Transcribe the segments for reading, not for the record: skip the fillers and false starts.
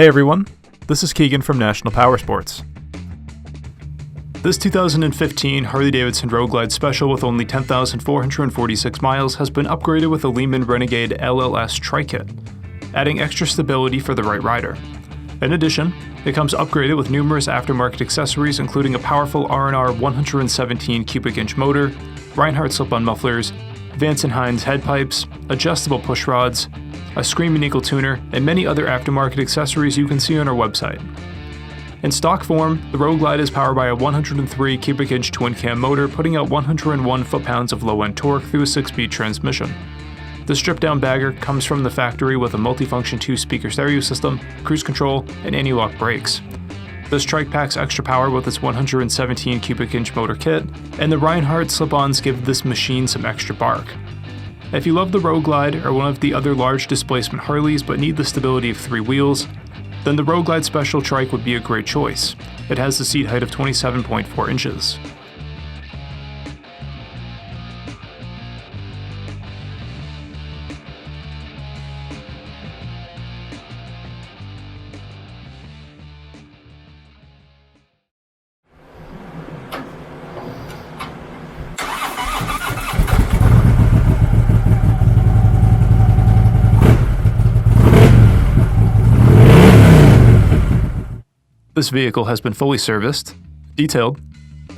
Hey everyone, this is Keegan from National Powersports. This 2015 Harley-Davidson Road Glide Special with only 10,446 miles has been upgraded with a LEHMAN Renegade LLS Trike kit, adding extra stability for the right rider. In addition, it comes upgraded with numerous aftermarket accessories including a powerful R&R 117 cubic inch motor, Reinhardt slip-on mufflers, Vance & Hines head pipes, adjustable push rods, a Screaming Eagle tuner, and many other aftermarket accessories you can see on our website. In stock form, the Road Glide is powered by a 103 cubic inch twin-cam motor putting out 101 foot-pounds of low-end torque through a 6-speed transmission. The stripped-down bagger comes from the factory with a multifunction 2-speaker stereo system, cruise control, and anti-lock brakes. This trike packs extra power with its 117 cubic inch motor kit, and the Reinhardt slip-ons give this machine some extra bark. If you love the Road Glide or one of the other large displacement Harleys but need the stability of 3 wheels, then the Road Glide Special Trike would be a great choice. It has a seat height of 27.4 inches. This vehicle has been fully serviced, detailed,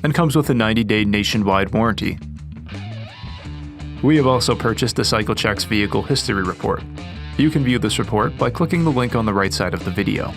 and comes with a 90-day nationwide warranty. We have also purchased the CycleCheck's Vehicle History Report. You can view this report by clicking the link on the right side of the video.